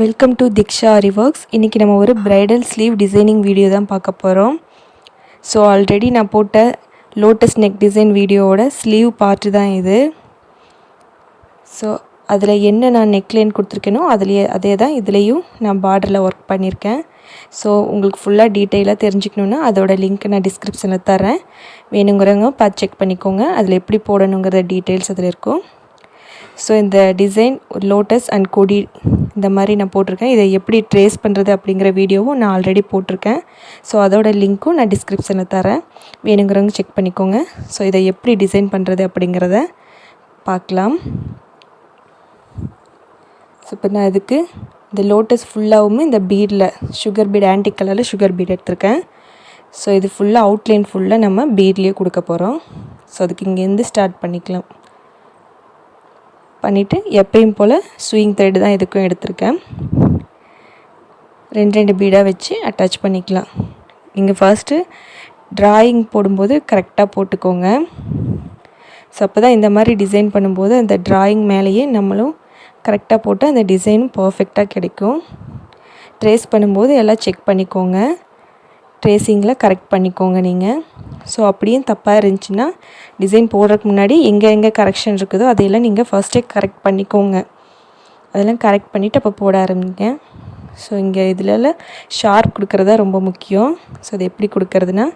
Welcome to Diksha aari works. இன்றைக்கி நம்ம ஒரு பிரைடல் ஸ்லீவ் டிசைனிங் வீடியோ தான் பார்க்க போகிறோம். ஸோ ஆல்ரெடி நான் போட்ட லோட்டஸ் நெக் டிசைன் வீடியோவோட ஸ்லீவ் பார்ட்டு தான் இது. ஸோ அதில் என்ன நான் நெக்லைன் கொடுத்துருக்கேனோ அதே தான் இதுலேயும் நான் பார்டரில் ஒர்க் பண்ணியிருக்கேன். ஸோ உங்களுக்கு ஃபுல்லாக டீட்டெயிலாக தெரிஞ்சுக்கணுன்னா அதோட லிங்க் நான் டிஸ்கிரிப்ஷனில் தரேன். வேணுங்கிறவங்க பார்த்து செக் பண்ணிக்கோங்க. அதில் எப்படி போடணுங்கிற டீட்டெயில்ஸ் அதில் இருக்கும். ஸோ இந்த டிசைன் லோட்டஸ் அண்ட் கொடி இந்த மாதிரி நான் போட்டிருக்கேன். இதை எப்படி ட்ரேஸ் பண்ணுறது அப்படிங்கிற வீடியோவும் நான் ஆல்ரெடி போட்டிருக்கேன். ஸோ அதோட லிங்க்கும் நான் டிஸ்கிரிப்ஷனில் தரேன். வேணுங்கிறவங்க செக் பண்ணிக்கோங்க. ஸோ இதை எப்படி டிசைன் பண்ணுறது அப்படிங்கிறத பார்க்கலாம். ஸோ இப்போ நான் இதுக்கு இந்த லோட்டஸ் ஃபுல்லாகவும் இந்த பீடில் சுகர் பீட் ஆன்டிக் கலரில் சுகர் பீட் எடுத்திருக்கேன். ஸோ இது ஃபுல்லாக அவுட்லைன் ஃபுல்லாக நம்ம பீட்லேயே கொடுக்க போகிறோம். ஸோ அதுக்கு இங்கேருந்து ஸ்டார்ட் பண்ணிக்கலாம். பண்ணிவிட்டு எப்பயும் போல் ஸ்விங் த்ரெட் தான் இதுக்கும் எடுத்திருக்கேன். ரெண்டு பீடாக வச்சு அட்டாச் பண்ணிக்கலாம். இங்கே ஃபர்ஸ்ட்டு ட்ராயிங் போடும்போது கரெக்டாக போட்டுக்கோங்க. ஸோ அப்போ தான் இந்த மாதிரி டிசைன் பண்ணும்போது அந்த ட்ராயிங் மேலேயே நம்மளும் கரெக்டாக போட்டு அந்த டிசைனும் பர்ஃபெக்டாக கிடைக்கும். ட்ரேஸ் பண்ணும்போது எல்லாம் செக் பண்ணிக்கோங்க. ட்ரேசிங்கில் கரெக்ட் பண்ணிக்கோங்க நீங்கள். ஸோ அப்படியும் தப்பாக இருந்துச்சுன்னா டிசைன் போடுறதுக்கு முன்னாடி எங்கே கரெக்ஷன் இருக்குதோ அதையெல்லாம் நீங்கள் ஃபர்ஸ்ட்டே கரெக்ட் பண்ணிக்கோங்க. அதெல்லாம் கரெக்ட் பண்ணிவிட்டு அப்போ போட ஆரம்பிங்க. ஸோ இங்கே இதில் ஷார்ப் கொடுக்குறதா ரொம்ப முக்கியம். ஸோ அது எப்படி கொடுக்கறதுனா,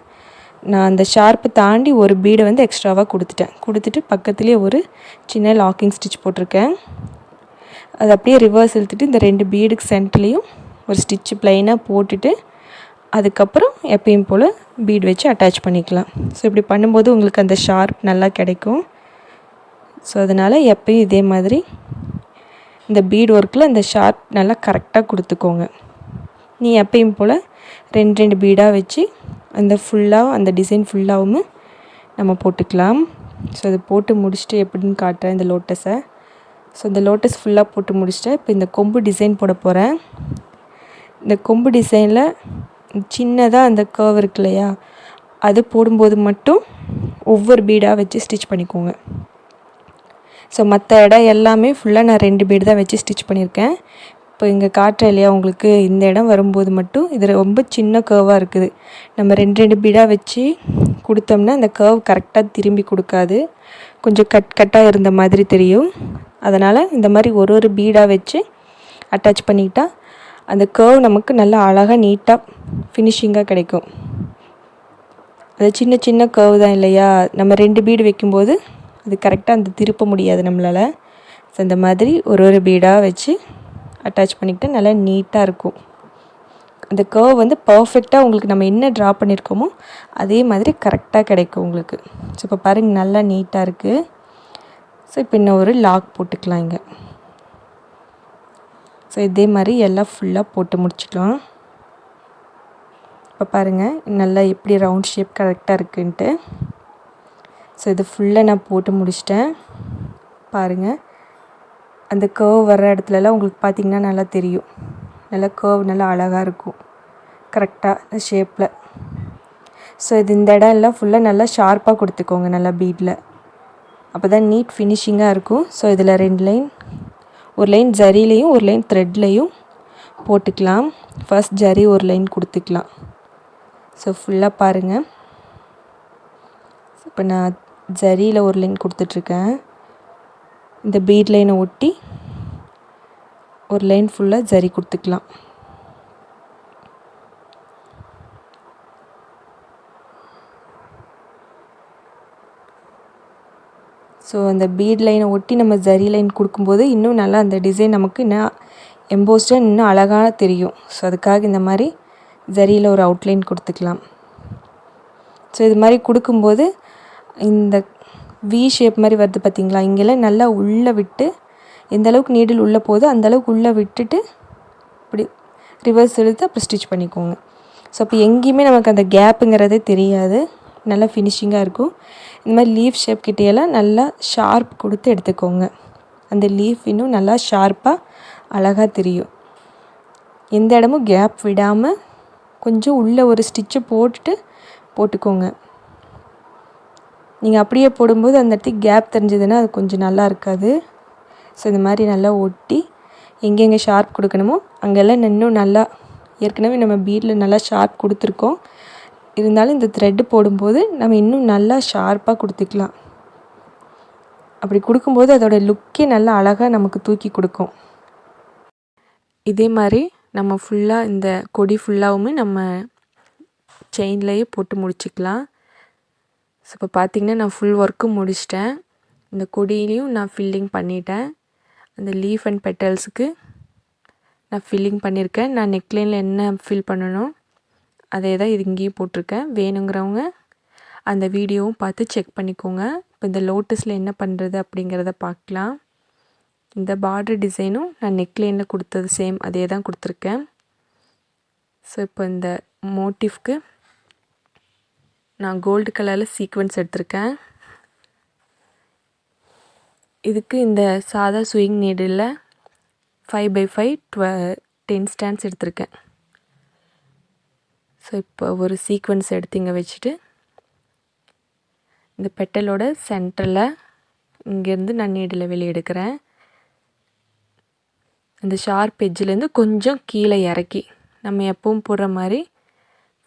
நான் அந்த ஷார்ப்பை தாண்டி ஒரு பீடை வந்து எக்ஸ்ட்ராவாக கொடுத்துட்டு பக்கத்துலேயே ஒரு சின்ன லாக்கிங் ஸ்டிச் போட்டிருக்கேன். அது அப்படியே ரிவர்ஸ் இழுத்துட்டு இந்த 2 பீடுக்கு சென்டர்லேயும் ஒரு ஸ்டிச்சு ப்ளைனாக போட்டுட்டு அதுக்கப்புறம் எப்பயும் போல் பீட் வச்சு அட்டாச் பண்ணிக்கலாம். ஸோ இப்படி பண்ணும்போது உங்களுக்கு அந்த ஷார்ப் நல்லா கிடைக்கும். ஸோ அதனால் எப்பயும் இதே மாதிரி இந்த பீட் ஒர்க்கில் அந்த ஷார்ப் நல்லா கரெக்டாக கொடுத்துக்கோங்க. நீ எப்பயும் போல் 2 பீடாக வச்சு அந்த டிசைன் ஃபுல்லாகவும் நம்ம போட்டுக்கலாம். ஸோ அதை போட்டு முடிச்சுட்டு எப்படின்னு காட்டுறேன் இந்த லோட்டஸை. ஸோ இந்த லோட்டஸ் ஃபுல்லாக போட்டு முடிச்சுட்டு இப்போ இந்த கொம்பு டிசைன் போட போகிறேன். இந்த கொம்பு டிசைனில் சின்னதாக அந்த கர்வ் இருக்கு இல்லையா, அது போடும்போது மட்டும் ஒவ்வொரு பீடாக வச்சு ஸ்டிச் பண்ணிக்கோங்க. ஸோ மற்ற இடம் எல்லாமே ஃபுல்லாக நான் 2 பீடு தான் வச்சு ஸ்டிச் பண்ணியிருக்கேன். இப்போ இங்கே காட்டுறேன் இல்லையா உங்களுக்கு, இந்த இடம் வரும்போது மட்டும் இது ரொம்ப சின்ன கர்வாக இருக்குது. நம்ம 2 பீடாக வச்சு கொடுத்தோம்னா அந்த கர்வ் கரெக்டாக திரும்பி கொடுக்காது, கொஞ்சம் கட்டாக இருந்த மாதிரி தெரியும். அதனால் இந்த மாதிரி ஒரு பீடாக வச்சு அட்டாச் பண்ணிக்கிட்டா அந்த கர்வ் நமக்கு நல்லா அழகாக நீட்டாக ஃபினிஷிங்காக கிடைக்கும். அது சின்ன கர்வ் தான் இல்லையா, நம்ம 2 பீடு வைக்கும்போது அது கரெக்டாக அந்த திருப்ப முடியாது நம்மளால். ஸோ இந்த மாதிரி ஒரு பீடாக வச்சு அட்டாச் பண்ணிக்கிட்டால் நல்லா நீட்டாக இருக்கும். அந்த கர்வ் வந்து பர்ஃபெக்டாக உங்களுக்கு நம்ம என்ன ட்ரா பண்ணியிருக்கோமோ அதே மாதிரி கரெக்டாக கிடைக்கும் உங்களுக்கு. ஸோ இப்போ பாருங்கள் நல்லா நீட்டாக இருக்குது. ஸோ இப்போ இன்னும் ஒரு லாக் போட்டுக்கலாம் இங்கே. ஸோ இதே மாதிரி எல்லாம் ஃபுல்லாக போட்டு முடிச்சுக்கலாம். இப்போ பாருங்கள் நல்லா எப்படி ரவுண்ட் ஷேப் கரெக்டாக இருக்குன்ட்டு. ஸோ இது ஃபுல்லாக நான் போட்டு முடிச்சிட்டேன். பாருங்கள் அந்த கர்வ் வர்ற இடத்துலலாம் உங்களுக்கு பார்த்திங்கன்னா நல்லா தெரியும். நல்லா கர்வ் நல்லா அழகாக இருக்கும் கரெக்டாக ஷேப்பில். ஸோ இந்த இடம் எல்லாம் ஃபுல்லாக நல்லா ஷார்ப்பாக கொடுத்துக்கோங்க நல்லா பீடில். அப்போ தான் நீட் ஃபினிஷிங்காக இருக்கும். ஸோ இதில் 2 லைன், ஒரு லைன் ஜரிலையும் ஒரு லைன் த்ரெட்லையும் போட்டுக்கலாம். ஃபர்ஸ்ட் ஜரி ஒரு லைன் கொடுத்துக்கலாம். ஸோ ஃபுல்லாக பாருங்கள். இப்போ நான் ஜரியில் ஒரு லைன் கொடுத்துட்ருக்கேன். இந்த பீட் லைனை ஒட்டி ஒரு லைன் ஃபுல்லாக ஜரி கொடுத்துக்கலாம். ஸோ அந்த பீட் லைனை ஒட்டி நம்ம ஜரி லைன் கொடுக்கும்போது இன்னும் நல்லா அந்த டிசைன் நமக்கு இன்னும் எம்போஸ்டாக இன்னும் அழகாக தெரியும். ஸோ அதுக்காக இந்த மாதிரி ஜரியில் ஒரு அவுட்லைன் கொடுத்துக்கலாம். ஸோ இது மாதிரி கொடுக்கும்போது இந்த வி ஷேப் மாதிரி வருது பார்த்திங்களா, இங்கெல்லாம் நல்லா உள்ளே விட்டு எந்த அளவுக்கு நீடில் உள்ளே போகுதோ அந்தளவுக்கு உள்ளே விட்டுட்டு இப்படி ரிவர்ஸ் இழுத்து அப்புறம் ஸ்டிச் பண்ணிக்கோங்க. ஸோ அப்போ எங்கேயுமே நமக்கு அந்த கேப்புங்கிறதே தெரியாது, நல்லா ஃபினிஷிங்காக இருக்கும். இந்த மாதிரி லீஃப் ஷேப் கிட்டேயெல்லாம் நல்லா ஷார்ப் கொடுத்து எடுத்துக்கோங்க. அந்த லீஃப் இன்னும் நல்லா ஷார்ப்பாக அழகாக தெரியும். எந்த இடமும் கேப் விடாமல் கொஞ்சம் உள்ளே ஒரு ஸ்டிச்சு போட்டுக்கோங்க. நீங்கள் அப்படியே போடும்போது அந்த இடத்துக்கு கேப் தெரிஞ்சதுன்னா அது கொஞ்சம் நல்லா இருக்காது. ஸோ இந்த மாதிரி நல்லா ஒட்டி எங்கெங்கே ஷார்ப் கொடுக்கணுமோ அங்கெல்லாம் இன்னும் நல்லா ஏற்கனவே நம்ம பீடில் நல்லா ஷார்ப் கொடுத்துருக்கோம். இருந்தாலும் இந்த த்ரெட்டு போடும்போது நம்ம இன்னும் நல்லா ஷார்ப்பாக கொடுத்துக்கலாம். அப்படி கொடுக்கும்போது அதோடய லுக்கே நல்லா அழகாக நமக்கு தூக்கி கொடுக்கும். இதே மாதிரி நம்ம ஃபுல்லாக இந்த கொடி ஃபுல்லாகவுமே நம்ம செயின்லேயே போட்டு முடிச்சுக்கலாம். ஸோ இப்போ பார்த்திங்கன்னா நான் ஃபுல் ஒர்க்கும் முடிச்சிட்டேன். இந்த கொடியிலையும் நான் ஃபில்லிங் பண்ணிட்டேன். அந்த லீஃப் அண்ட் பெட்டல்ஸுக்கு நான் ஃபில்லிங் பண்ணியிருக்கேன். நான் நெக்லைனில் என்ன ஃபில் பண்ணணும் அதே தான் இது இங்கேயும் போட்டிருக்கேன். வேணுங்கிறவங்க அந்த வீடியோவும் பார்த்து செக் பண்ணிக்கோங்க. இப்போ இந்த லோட்டஸில் என்ன பண்ணுறது அப்படிங்கிறத பார்க்கலாம். இந்த பார்டர் டிசைனும் நான் நெக்லைனில் கொடுத்தது சேம் அதே தான் கொடுத்துருக்கேன். ஸோ இப்போ இந்த மோட்டிவ்க்கு நான் கோல்டு கலரில் சீக்வென்ஸ் எடுத்திருக்கேன். இதுக்கு இந்த சாதா ஸ்விங் நீடில் 5x5 10 ஸ்டாண்ட்ஸ் எடுத்திருக்கேன். ஸோ இப்போ ஒரு சீக்வென்ஸ் எடுத்து இங்கே வச்சுட்டு இந்த பெட்டலோட சென்டரில் இங்கேருந்து நான் நீடில் வெளியே எடுக்கிறேன். அந்த ஷார்ப் எட்ஜிலேருந்து கொஞ்சம் கீழே இறக்கி நம்ம எப்பவும் போடுற மாதிரி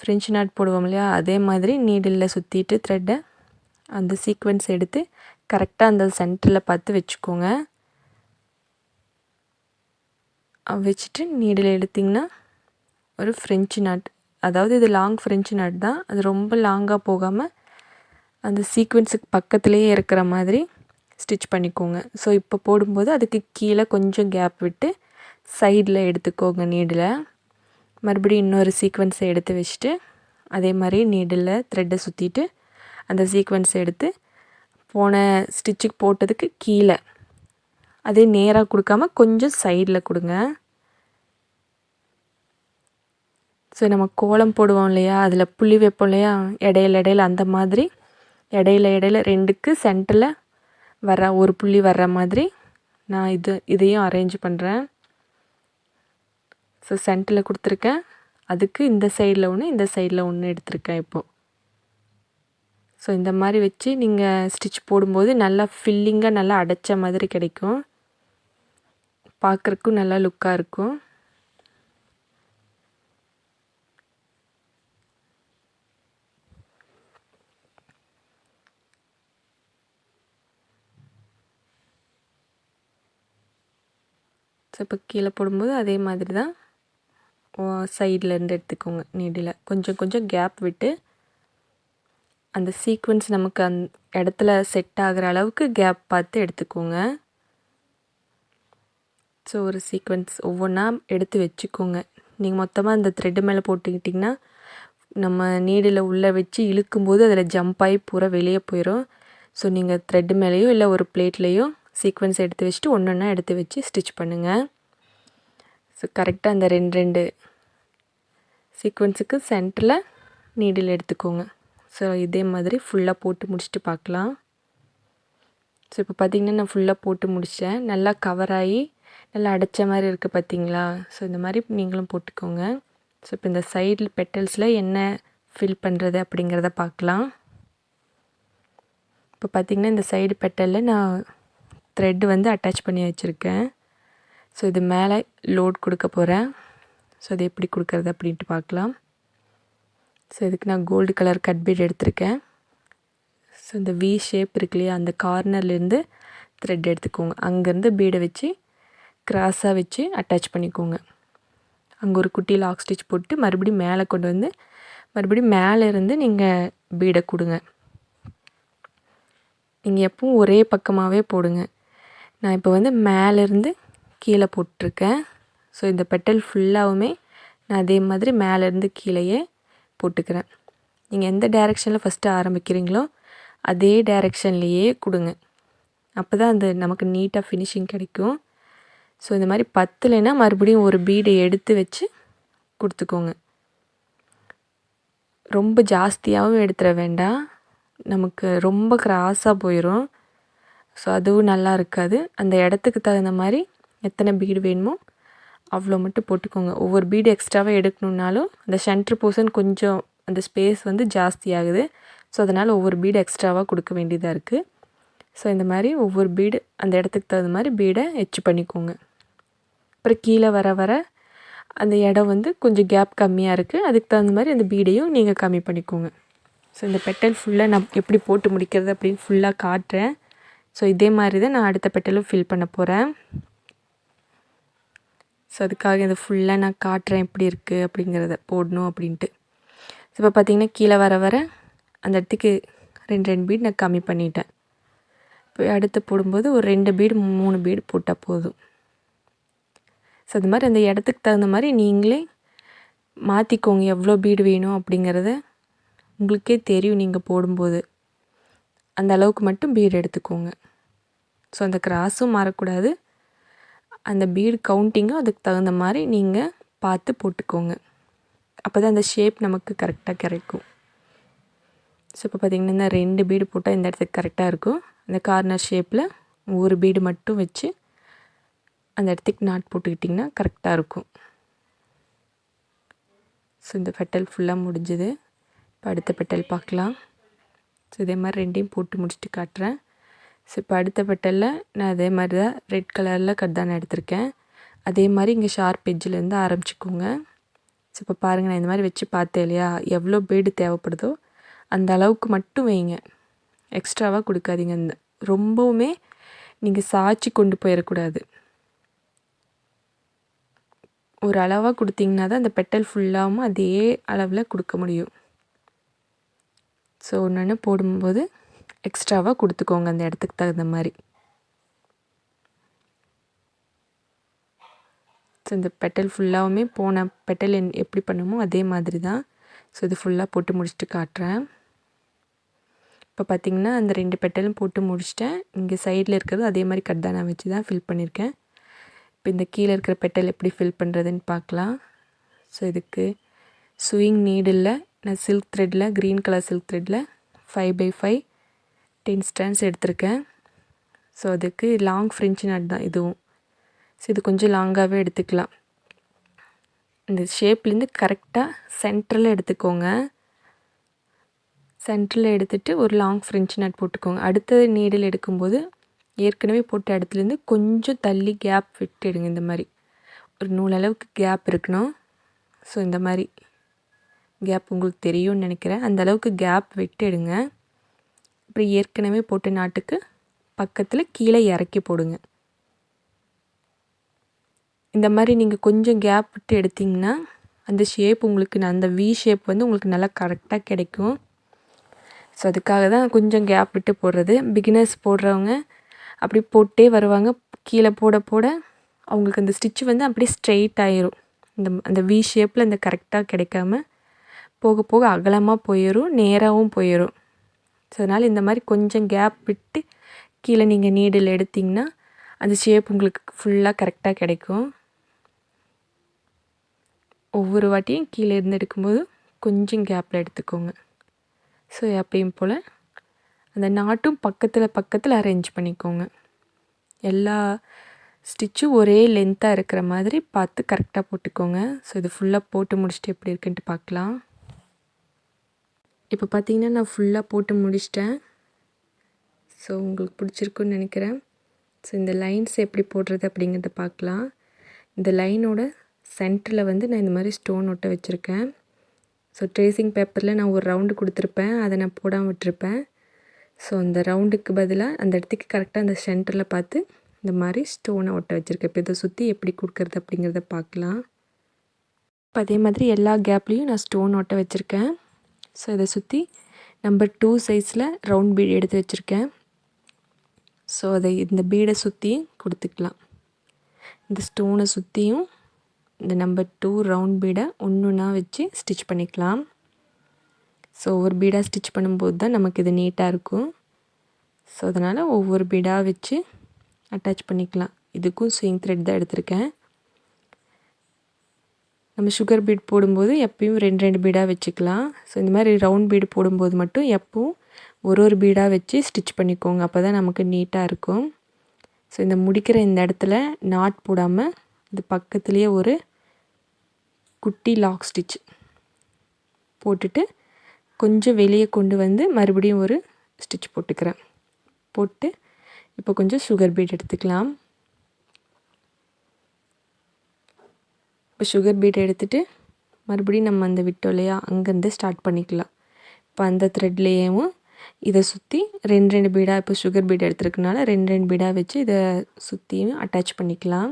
ஃப்ரெஞ்ச் நாட் போடுவோம் இல்லையா, அதே மாதிரி நீடில் சுற்றிட்டு த்ரெட்டை அந்த சீக்வென்ஸ் எடுத்து கரெக்டாக அந்த சென்டரில் பார்த்து வச்சுக்கோங்க. வச்சுட்டு நீடில் எடுத்திங்கன்னா ஒரு ஃப்ரெஞ்சு நாட், அதாவது இது லாங் ஃப்ரெஞ்சு நாட் தான். அது ரொம்ப லாங்காக போகாமல் அந்த சீக்வென்ஸுக்கு பக்கத்துலேயே இருக்கிற மாதிரி ஸ்டிச் பண்ணிக்கோங்க. ஸோ இப்போ போடும்போது அதுக்கு கீழே கொஞ்சம் கேப் விட்டு சைடில் எடுத்துக்கோங்க நீடில். மறுபடியும் இன்னொரு சீக்வென்ஸை எடுத்து வச்சுட்டு அதே மாதிரி நீடில் த்ரெட்டை சுற்றிட்டு அந்த சீக்வென்ஸை எடுத்து போன ஸ்டிச்சுக்கு போட்டதுக்கு கீழே அதே நேராக கொடுக்காம கொஞ்சம் சைடில் கொடுங்க. ஸோ நம்ம கோலம் போடுவோம் இல்லையா, அதில் புள்ளி வைப்போம் இல்லையா இடையில அந்த மாதிரி இடையில ரெண்டுக்கு சென்டரில் வர ஒரு புள்ளி வர்ற மாதிரி நான் இதையும் அரேஞ்ச் பண்ணுறேன். ஸோ சென்டரில் கொடுத்துருக்கேன். அதுக்கு இந்த சைடில் ஒன்று இந்த சைடில் ஒன்று எடுத்திருக்கேன் இப்போது. ஸோ இந்த மாதிரி வச்சு நீங்கள் ஸ்டிச் போடும்போது நல்லா ஃபில்லிங்காக நல்லா அடைச்ச மாதிரி கிடைக்கும். பார்க்குறக்கும் நல்லா லுக்காக இருக்கும். ஸோ இப்போ கீழே போடும்போது அதே மாதிரி தான் சைட்லேருந்து எடுத்துக்கோங்க. நீடில் கொஞ்சம் கேப் விட்டு அந்த சீக்வென்ஸ் நமக்கு இடத்துல செட் ஆகிற அளவுக்கு கேப் பார்த்து எடுத்துக்கோங்க. ஸோ ஒரு சீக்வென்ஸ் ஒவ்வொன்றா எடுத்து வச்சுக்கோங்க. நீங்கள் மொத்தமாக அந்த த்ரெட்டு மேலே போட்டுக்கிட்டிங்கன்னா நம்ம நீடில் உள்ளே வச்சு இழுக்கும்போது அதில் ஜம்ப் ஆகி பூரா வெளியே போயிடும். ஸோ நீங்கள் த்ரெட்டு மேலேயோ இல்லை ஒரு பிளேட்லேயோ சீக்வென்ஸ் எடுத்து வச்சுட்டு ஒன்றா எடுத்து வச்சு ஸ்டிச் பண்ணுங்கள். ஸோ கரெக்டாக அந்த ரெண்டு சீக்வென்ஸுக்கு சென்டரில் நீடில் எடுத்துக்கோங்க. ஸோ இதே மாதிரி ஃபுல்லாக போட்டு முடிச்சுட்டு பார்க்கலாம். ஸோ இப்போ பார்த்திங்கன்னா நான் ஃபுல்லாக போட்டு முடித்தேன். நல்லா கவர் ஆகி நல்லா அடைச்ச மாதிரி இருக்குது பார்த்திங்களா. ஸோ இந்த மாதிரி நீங்களும் போட்டுக்கோங்க. ஸோ இப்போ இந்த சைடில் பெட்டல்ஸில் என்ன ஃபில் பண்ணுறது அப்படிங்கிறத பார்க்கலாம். இப்போ பார்த்திங்கன்னா இந்த சைடு பெட்டலில் நான் த்ரெட்டு அட்டாச் பண்ணி வச்சுருக்கேன். ஸோ இது மேலே லோட் கொடுக்க போகிறேன். ஸோ அது எப்படி கொடுக்குறது அப்படின்ட்டு பார்க்கலாம். ஸோ இதுக்கு நான் கோல்டு கலர் கட் பீட் எடுத்திருக்கேன். ஸோ இந்த வி ஷேப் இருக்கு இல்லையா, அந்த கார்னர்லேருந்து த்ரெட் எடுத்துக்கோங்க. அங்கேருந்து பீடை வச்சு கிராஸாக வச்சு அட்டாச் பண்ணிக்கோங்க. அங்கே ஒரு குட்டி லாக் ஸ்டிச் போட்டு மறுபடியும் மேலே கொண்டு வந்து மறுபடியும் மேலே இருந்து நீங்கள் பீடை கொடுங்க. நீங்கள் எப்பவும் ஒரே பக்கமாகவே போடுங்க. நான் இப்போ மேலேருந்து கீழே போட்டிருக்கேன். ஸோ இந்த பெட்டல் ஃபுல்லாகவுமே நான் அதே மாதிரி மேலேருந்து கீழேயே போட்டுக்கிறேன். நீங்கள் எந்த டைரெக்ஷனில் ஃபஸ்ட்டு ஆரம்பிக்கிறீங்களோ அதே டைரெக்ஷன்லேயே கொடுங்க. அப்போ தான் அது நமக்கு நீட்டாக ஃபினிஷிங் கிடைக்கும். ஸோ இந்த மாதிரி பத்தலைன்னா மறுபடியும் ஒரு பீடை எடுத்து வச்சு கொடுத்துக்கோங்க. ரொம்ப ஜாஸ்தியாகவும் எடுத்துட வேண்டாம், நமக்கு ரொம்ப கிராஸாக போயிடும். ஸோ அதுவும் நல்லா இருக்காது. அந்த இடத்துக்கு தகுந்த மாதிரி எத்தனை பீடு வேணுமோ அவ்வளோ மட்டும் போட்டுக்கோங்க. ஒவ்வொரு பீடு எக்ஸ்ட்ராவாக எடுக்கணுன்னாலும் அந்த சென்ட்ரு போர்ஷன் கொஞ்சம் அந்த ஸ்பேஸ் ஜாஸ்தி ஆகுது. ஸோ அதனால் ஒவ்வொரு பீடு எக்ஸ்ட்ராவாக கொடுக்க வேண்டியதாக இருக்குது. ஸோ இந்த மாதிரி ஒவ்வொரு பீடு அந்த இடத்துக்கு தகுந்த மாதிரி பீடை எச்சு பண்ணிக்கோங்க. அப்புறம் கீழே வர வர அந்த இடம் வந்து கொஞ்சம் கேப் கம்மியாக இருக்குது. அதுக்கு தகுந்த மாதிரி அந்த பீடையும் நீங்கள் கம்மி பண்ணிக்கோங்க. ஸோ இந்த பெட்டல் ஃபுல்லாக நான் எப்படி போட்டு முடிக்கிறது அப்படின்னு ஃபுல்லாக காட்டுறேன். ஸோ இதே மாதிரி தான் நான் அடுத்த பெட்டலும் ஃபில் பண்ண போகிறேன். ஸோ அதுக்காக இதை ஃபுல்லாக நான் காட்டுறேன் எப்படி இருக்குது அப்படிங்கிறத போடணும் அப்படின்ட்டு. ஸோ இப்போ பார்த்திங்கன்னா கீழே வர வர அந்த இடத்துக்கு 2 பீட் நான் கம்மி பண்ணிட்டேன். இப்போ அடுத்து போடும்போது ஒரு 2 பீடு 3 பீடு போட்டால் போதும். ஸோ அது மாதிரி அந்த இடத்துக்கு தகுந்த மாதிரி நீங்களே மாற்றிக்கோங்க எவ்வளோ பீடு வேணும் அப்படிங்கிறத உங்களுக்கே தெரியும். நீங்கள் போடும்போது அந்த அளவுக்கு மட்டும் பீடு எடுத்துக்கோங்க. ஸோ அந்த கிராஸும் மாறக்கூடாது, அந்த பீடு கவுண்டிங்கும் அதுக்கு தகுந்த மாதிரி நீங்கள் பார்த்து போட்டுக்கோங்க. அப்போ தான் அந்த ஷேப் நமக்கு கரெக்டாக கிடைக்கும். ஸோ இப்போ பார்த்திங்கன்னா இந்த 2 பீடு போட்டால் இந்த இடத்துக்கு கரெக்டாக இருக்கும். அந்த கார்னர் ஷேப்பில் ஒரு பீடு மட்டும் வச்சு அந்த இடத்துக்கு நாட் போட்டுக்கிட்டிங்கன்னா கரெக்டாக இருக்கும். ஸோ இந்த பெட்டல் ஃபுல்லாக முடிஞ்சுது. இப்போ அடுத்த பெட்டல் பார்க்கலாம். ஸோ இதே மாதிரி 2யும் போட்டு முடிச்சுட்டு காட்டுறேன். ஸோ இப்போ அடுத்த பெட்டலில் நான் அதே மாதிரி தான் ரெட் கலரில் கர்தானா எடுத்திருக்கேன். அதே மாதிரி இங்கே ஷார்ப் எட்ஜிலேருந்து ஆரம்பிச்சிக்கோங்க. ஸோ இப்போ பாருங்கள், நான் இந்த மாதிரி வச்சு பார்த்தேன் இல்லையா, எவ்வளோ பீடு தேவைப்படுதோ அந்த அளவுக்கு மட்டும் வைங்க, எக்ஸ்ட்ராவாக கொடுக்காதீங்க. இந்த ரொம்பவுமே நீங்கள் சாய்ச்சி கொண்டு போயிடக்கூடாது. ஒரு அளவாக கொடுத்தீங்கன்னா தான் அந்த பெட்டல் ஃபுல்லாகவும் அதே அளவில் கொடுக்க முடியும். ஸோ ஒன்று போடும்போது எக்ஸ்ட்ராவாக கொடுத்துக்கோங்க அந்த இடத்துக்கு தகுந்த மாதிரி. ஸோ இந்த பெட்டல் ஃபுல்லாகவுமே போன பெட்டல் எப்படி பண்ணுமோ அதே மாதிரி தான். ஸோ இது ஃபுல்லாக போட்டு முடிச்சுட்டு காட்டுறேன். இப்போ பார்த்திங்கன்னா அந்த 2 பெட்டலும் போட்டு முடிச்சிட்டேன். இங்கே சைடில் இருக்கிறது அதே மாதிரி கர்தானா வச்சு தான் ஃபில் பண்ணியிருக்கேன். இப்போ இந்த கீழே இருக்கிற பெட்டல் எப்படி ஃபில் பண்ணுறதுன்னு பார்க்கலாம். ஸோ இதுக்கு ஸ்விங் நீடில் நான் சில்க் த்ரெட்டில், க்ரீன் கலர் சில்க் த்ரெட்டில் 5x5 10 ஸ்டாண்ட்ஸ் எடுத்திருக்கேன். ஸோ அதுக்கு லாங் ஃப்ரெஞ்ச் நாட் தான் இதுவும். ஸோ இது கொஞ்சம் லாங்காகவே எடுத்துக்கலாம். இந்த ஷேப்லேருந்து கரெக்டாக சென்டரில் எடுத்துக்கோங்க. சென்டரில் எடுத்துகிட்டு ஒரு லாங் ஃப்ரெஞ்ச் நாட் போட்டுக்கோங்க. அடுத்த நீடில் எடுக்கும்போது ஏற்கனவே போட்ட இடத்துலேருந்து கொஞ்சம் தள்ளி கேப் விட்டு எடுங்க. இந்த மாதிரி ஒரு நூல் அளவுக்கு கேப் இருக்கணும். ஸோ இந்த மாதிரி கேப் உங்களுக்கு தெரியும்னு நினைக்கிறேன். அந்த அளவுக்கு கேப் விட்டு எடுங்க. அப்புறம் ஏற்கனவே போட்ட நாட்டுக்கு பக்கத்தில் கீழே இறக்கி போடுங்க. இந்த மாதிரி நீங்கள் கொஞ்சம் கேப் விட்டு எடுத்திங்கன்னா அந்த ஷேப் உங்களுக்கு அந்த வி ஷேப் வந்து உங்களுக்கு நல்லா கரெக்டாக கிடைக்கும். ஸோ அதுக்காக தான் கொஞ்சம் கேப் விட்டு போடுறது. பிகினர்ஸ் போடுறவங்க அப்படி போட்டே வருவாங்க. கீழே போட போட அவங்களுக்கு அந்த ஸ்டிச் வந்து அப்படியே ஸ்ட்ரெயிட் ஆயிரும். அந்த வி ஷேப்பில் அந்த கரெக்டாக கிடைக்காம போக போக அகலமாக போயிடும், நேராகவும் போயிடும். ஸோ அதனால் இந்த மாதிரி கொஞ்சம் கேப் விட்டு கீழே நீங்கள் நீடில் எடுத்திங்கன்னா அந்த ஷேப் உங்களுக்கு ஃபுல்லாக கரெக்டாக கிடைக்கும். ஒவ்வொரு வாட்டியும் கீழே இருந்து எடுக்கும்போது கொஞ்சம் கேப்பில் எடுத்துக்கோங்க. ஸோ எப்பயும் போல் அந்த நாட்டும் பக்கத்தில் அரேஞ்ச் பண்ணிக்கோங்க. எல்லா ஸ்டிச்சும் ஒரே லென்த்தாக இருக்கிற மாதிரி பார்த்து கரெக்டாக போட்டுக்கோங்க. ஸோ இது ஃபுல்லாக போட்டு முடிச்சுட்டு எப்படி இருக்குன்ட்டு பார்க்கலாம். இப்போ பார்த்திங்கன்னா நான் ஃபுல்லாக போட்டு முடிச்சிட்டேன். ஸோ உங்களுக்கு பிடிச்சிருக்குன்னு நினைக்கிறேன். ஸோ இந்த லைன்ஸ் எப்படி போடுறது அப்படிங்கிறத பார்க்கலாம். இந்த லைனோட சென்டரில் வந்து நான் இந்த மாதிரி ஸ்டோன் ஒட்ட வச்சுருக்கேன். ஸோ ட்ரேசிங் பேப்பரில் நான் ஒரு ரவுண்டு கொடுத்துருப்பேன், அதை நான் போடாமல் விட்டுருப்பேன். ஸோ அந்த ரவுண்டுக்கு பதிலாக அந்த இடத்துக்கு கரெக்டாக அந்த சென்டரில் பார்த்து இந்த மாதிரி ஸ்டோனை ஒட்ட வச்சுருக்கேன். இப்போ இதை சுற்றி எப்படி கொடுக்குறது அப்படிங்கிறத பார்க்கலாம். இப்போ அதே மாதிரி எல்லா கேப்லேயும் நான் ஸ்டோன் ஒட்ட வச்சுருக்கேன். ஸோ இதை சுற்றி நம்பர் 2 சைஸில் ரவுண்ட் பீடு எடுத்து வச்சுருக்கேன். ஸோ அதை இந்த பீடை சுற்றியும் கொடுத்துக்கலாம். இந்த ஸ்டோனை சுற்றியும் இந்த நம்பர் 2 ரவுண்ட் பீடை ஒன்றா வச்சு ஸ்டிச் பண்ணிக்கலாம். ஸோ ஒவ்வொரு பீடாக ஸ்டிச் பண்ணும்போது தான் நமக்கு இது நீட்டாக இருக்கும். ஸோ அதனால் ஒவ்வொரு பீடாக வச்சு அட்டாச் பண்ணிக்கலாம். இதுக்கும் ஸ்விங் த்ரெட் தான் எடுத்திருக்கேன். நம்ம சுகர் பீட் போடும்போது எப்பயும் 2 பீடாக வச்சுக்கலாம். ஸோ இந்த மாதிரி ரவுண்ட் பீடு போடும்போது மட்டும் எப்பவும் ஒரு பீடாக வச்சு ஸ்டிச் பண்ணிக்கோங்க. அப்போ தான் நமக்கு நீட்டாக இருக்கும். ஸோ இந்த முடிக்கிற இந்த இடத்துல நாட் போடாமல் இது பக்கத்துலேயே ஒரு குட்டி லாக் ஸ்டிச் போட்டுட்டு கொஞ்சம் வெளியே கொண்டு வந்து மறுபடியும் ஒரு ஸ்டிச் போட்டுக்கிறேன். போட்டு இப்போ கொஞ்சம் சுகர் பீட் எடுத்துக்கலாம். இப்போ சுகர் பீட் எடுத்துகிட்டு மறுபடியும் நம்ம அந்த விட்டோம் இல்லையா, அங்கேருந்து ஸ்டார்ட் பண்ணிக்கலாம். இப்போ அந்த த்ரெட்லேயும் இதை சுற்றி 2 பீடாக, இப்போ சுகர் பீட் எடுத்துருக்கனால 2 பீடாக வச்சு இதை சுற்றியும் அட்டாச் பண்ணிக்கலாம்.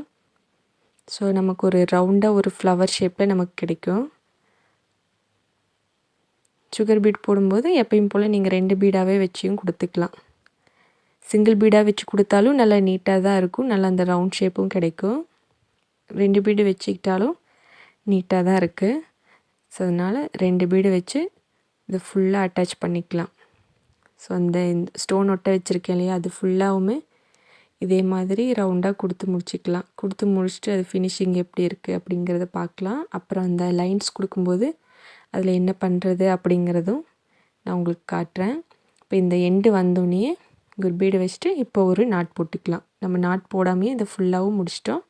ஸோ நமக்கு ஒரு ரவுண்டாக ஒரு ஃப்ளவர் ஷேப்பில் நமக்கு கிடைக்கும். சுகர் பீட் போடும்போது எப்பயும் போல் நீங்கள் 2 பீடாகவே வச்சியும் கொடுத்துக்கலாம். சிங்கிள் பீடாக வச்சு கொடுத்தாலும் நல்லா நீட்டாக தான் இருக்கும், நல்லா அந்த ரவுண்ட் ஷேப்பும் கிடைக்கும். 2 பீடு வச்சுக்கிட்டாலும் நீட்டாக தான் இருக்குது. ஸோ அதனால் 2 பீடு வச்சு இதை ஃபுல்லாக அட்டாச் பண்ணிக்கலாம். ஸோ அந்த ஸ்டோன் ஒட்ட வச்சுருக்கேன் இல்லையா, அது ஃபுல்லாகவுமே இதே மாதிரி ரவுண்டாக கொடுத்து முடிச்சிக்கலாம். கொடுத்து முடிச்சுட்டு அது ஃபினிஷிங் எப்படி இருக்குது அப்படிங்கிறத பார்க்கலாம். அப்புறம் அந்த லைன்ஸ் கொடுக்கும்போது அதில் என்ன பண்ணுறது அப்படிங்கிறதும் நான் உங்களுக்கு காட்டுறேன். இப்போ இந்த எண்டு வந்தோடனே ஒரு பீடு வச்சுட்டு இப்போ ஒரு நாட் போட்டுக்கலாம். நம்ம நாட் போடாமையே இதை ஃபுல்லாகவும் முடிச்சிட்டோம்.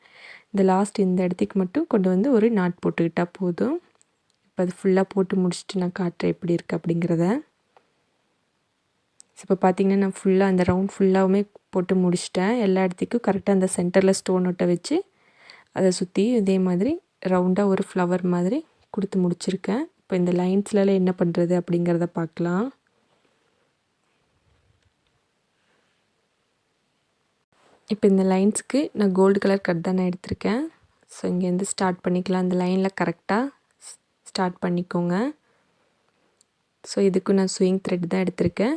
இந்த லாஸ்ட் இந்த இடத்துக்கு மட்டும் கொண்டு வந்து ஒரு நாட் போட்டுக்கிட்டால் போதும். இப்போ அது ஃபுல்லாக போட்டு முடிச்சுட்டு நான் காட்டுறேன் எப்படி இருக்குது அப்படிங்கிறத. இப்போ பார்த்திங்கன்னா நான் ஃபுல்லாக அந்த ரவுண்ட் ஃபுல்லாகவுமே போட்டு முடிச்சிட்டேன். எல்லா இடத்துக்கும் கரெக்டாக அந்த சென்டரில் ஸ்டோன் ஒட்ட வச்சு அதை சுற்றி இதே மாதிரி ரவுண்டாக ஒரு ஃப்ளவர் மாதிரி கொடுத்து முடிச்சிருக்கேன். இப்போ இந்த லைன்ஸ்லாம் என்ன பண்ணுறது அப்படிங்கிறத பார்க்கலாம். இப்போ இந்த லைன்ஸ்க்கு நான் கோல்டு கலர் கட் தான் நான் எடுத்திருக்கேன். ஸோ இங்கேருந்து ஸ்டார்ட் பண்ணிக்கலாம். அந்த லைனில் கரெக்டாக ஸ்டார்ட் பண்ணிக்கோங்க. ஸோ இதுக்கு நான் ஸ்விங் த்ரெட் தான் எடுத்திருக்கேன்.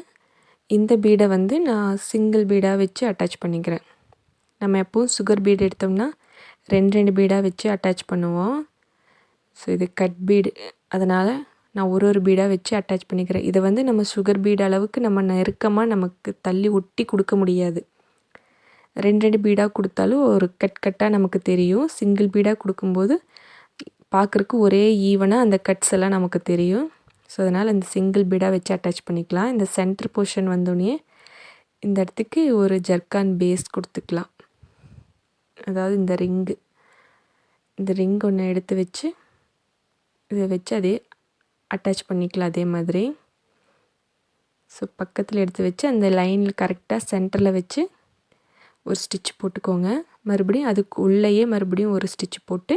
இந்த பீடை வந்து நான் சிங்கிள் பீடாக வச்சு அட்டாச் பண்ணிக்கிறேன். நம்ம எப்போவும் சுகர் பீடு எடுத்தோம்னா 2 பீடாக வச்சு அட்டாச் பண்ணுவோம். ஸோ இது கட் பீடு, அதனால் நான் ஒரு பீடாக வச்சு அட்டாச் பண்ணிக்கிறேன். இதை வந்து நம்ம சுகர் பீடு அளவுக்கு நம்ம நெருக்கமாக நமக்கு தள்ளி ஒட்டி கொடுக்க முடியாது. 2 பீடாக கொடுத்தாலும் ஒரு கட்டாக நமக்கு தெரியும். சிங்கிள் பீடாக கொடுக்கும்போது பார்க்குறக்கு ஒரே ஈவனாக அந்த கட்ஸ் எல்லாம் நமக்கு தெரியும். ஸோ அதனால் இந்த சிங்கிள் பீடாக வச்சு அட்டாச் பண்ணிக்கலாம். இந்த சென்டர் போர்ஷன் வந்தோடனே இந்த இடத்துக்கு ஒரு ஜர்க்கான் பேஸ் கொடுத்துக்கலாம். அதாவது இந்த ரிங் ஒன்று எடுத்து வச்சு இதை வச்சு அதே அட்டாச் பண்ணிக்கலாம் அதே மாதிரி. ஸோ பக்கத்தில் எடுத்து வச்சு அந்த லைனில் கரெக்டாக சென்டரில் வச்சு ஒரு ஸ்டிச் போட்டுக்கோங்க. மறுபடியும் அதுக்கு உள்ளேயே மறுபடியும் ஒரு ஸ்டிச் போட்டு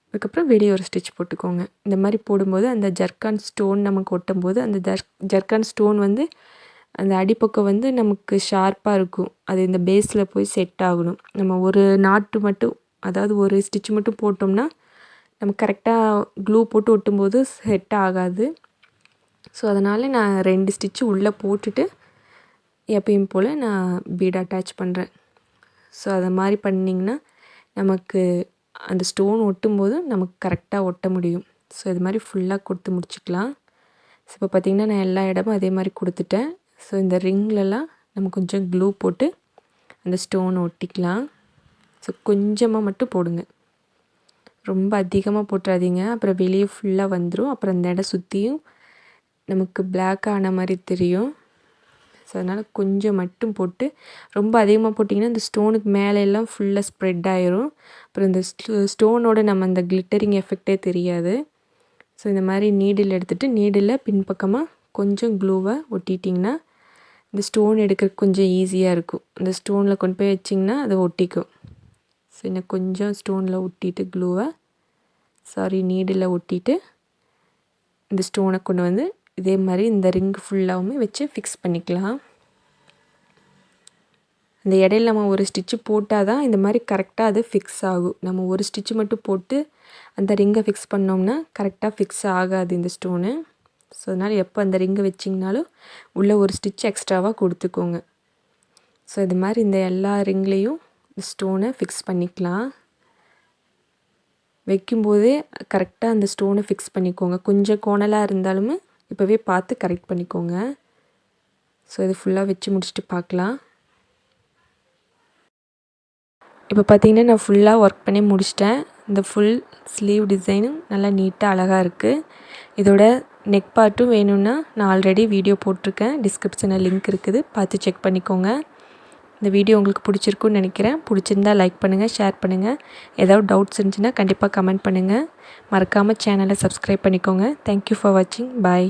அதுக்கப்புறம் வெளியே ஒரு ஸ்டிச் போட்டுக்கோங்க. இந்த மாதிரி போடும்போது அந்த ஜர்க்கான் ஸ்டோன் நமக்கு ஒட்டும்போது அந்த ஜர்க்கான் ஸ்டோன் வந்து அந்த அடிப்பக்கம் வந்து நமக்கு ஷார்ப்பாக இருக்கும். அது இந்த பேஸில் போய் செட் ஆகணும். நம்ம ஒரு நாட்டு மட்டும், அதாவது ஒரு ஸ்டிச் மட்டும் போட்டோம்னா நம்ம கரெக்டாக க்ளூ போட்டு ஒட்டும்போது செட் ஆகாது. ஸோ அதனால் நான் 2 ஸ்டிச்சு உள்ளே போட்டுட்டு எப்பயும் போல் நான் பீட் அட்டாச் பண்ணுறேன். ஸோ அதை மாதிரி பண்ணிங்கன்னா நமக்கு அந்த ஸ்டோன் ஒட்டும்போது நமக்கு கரெக்டாக ஒட்ட முடியும். ஸோ இது மாதிரி ஃபுல்லாக கொடுத்து முடிச்சுக்கலாம். ஸோ இப்போ பார்த்திங்கன்னா நான் எல்லா இடமும் அதே மாதிரி கொடுத்துட்டேன். ஸோ இந்த ரிங்லலாம் நம்ம கொஞ்சம் க்ளூ போட்டு அந்த ஸ்டோன் ஒட்டிக்கலாம். ஸோ கொஞ்சமாக மட்டும் போடுங்க, ரொம்ப அதிகமாக போட்டுறாதீங்க, அப்புறம் வெளியே ஃபுல்லாக வந்துடும். அப்புறம் அந்த இடம் சுற்றியும் நமக்கு பிளாக் ஆன மாதிரி தெரியும். ஸோ அதனால் கொஞ்சம் மட்டும் போட்டு, ரொம்ப அதிகமாக போட்டிங்கன்னா இந்த ஸ்டோனுக்கு மேலே எல்லாம் ஃபுல்லாக ஸ்ப்ரெட் ஆயிரும். அப்புறம் இந்த ஸ்டோனோட நம்ம அந்த கிளிட்டரிங் எஃபெக்டே தெரியாது. ஸோ இந்த மாதிரி நீடில் எடுத்துகிட்டு நீடில் பின்பக்கமாக கொஞ்சம் க்ளூவை ஒட்டிட்டிங்கன்னா இந்த ஸ்டோன் எடுக்கிறதுக்கு கொஞ்சம் ஈஸியாக இருக்கும். இந்த ஸ்டோனில் கொண்டு போய் வச்சிங்கன்னா அது ஒட்டிக்கும். ஸோ இன்னும் கொஞ்சம் ஸ்டோனில் ஒட்டிட்டு நீடில் ஒட்டிட்டு இந்த ஸ்டோனை கொண்டு வந்து இதே மாதிரி இந்த ரிங் ஃபுல்லாகவுமே வச்சு ஃபிக்ஸ் பண்ணிக்கலாம். இந்த இடையில நம்ம ஒரு ஸ்டிச்சு போட்டால் தான் இந்த மாதிரி கரெக்டாக அது ஃபிக்ஸ் ஆகும். நம்ம ஒரு ஸ்டிச்சு மட்டும் போட்டு அந்த ரிங்கை ஃபிக்ஸ் பண்ணோம்னா கரெக்டாக ஃபிக்ஸ் ஆகாது இந்த ஸ்டோனு. ஸோ அதனால் எப்போ அந்த ரிங்கை வச்சிங்கனாலும் உள்ளே ஒரு ஸ்டிச் எக்ஸ்ட்ராவாக கொடுத்துக்கோங்க. ஸோ இது மாதிரி இந்த எல்லா ரிங்லேயும் ஸ்டோனை ஃபிக்ஸ் பண்ணிக்கலாம். வைக்கும்போதே கரெக்டாக அந்த ஸ்டோனை ஃபிக்ஸ் பண்ணிக்கோங்க. கொஞ்சம் கோணலாக இருந்தாலுமே இப்போவே பார்த்து கரெக்ட் பண்ணிக்கோங்க. ஸோ இது ஃபுல்லாக வச்சு முடிச்சுட்டு பார்க்கலாம். இப்போ பார்த்திங்கன்னா நான் ஃபுல்லாக ஒர்க் பண்ணி முடிச்சிட்டேன். இந்த ஃபுல் ஸ்லீவ் டிசைனும் நல்லா நீட்டாக அழகாக இருக்குது. இதோட நெக் பார்ட்டும் வேணும்னா நான் ஆல்ரெடி வீடியோ போட்டிருக்கேன், டிஸ்கிரிப்ஷனில் லிங்க் இருக்குது, பார்த்து செக் பண்ணிக்கோங்க. இந்த வீடியோ உங்களுக்கு பிடிச்சிருக்குன்னு நினைக்கிறேன். பிடிச்சிருந்தா லைக் பண்ணுங்கள், ஷேர் பண்ணுங்கள். ஏதாவது டவுட்ஸ் இருந்துச்சுன்னா கண்டிப்பாக கமெண்ட் பண்ணுங்கள். மறக்காமல் சேனலை சப்ஸ்கிரைப் பண்ணிக்கோங்க. தேங்க்யூ ஃபார் வாட்சிங். பாய்.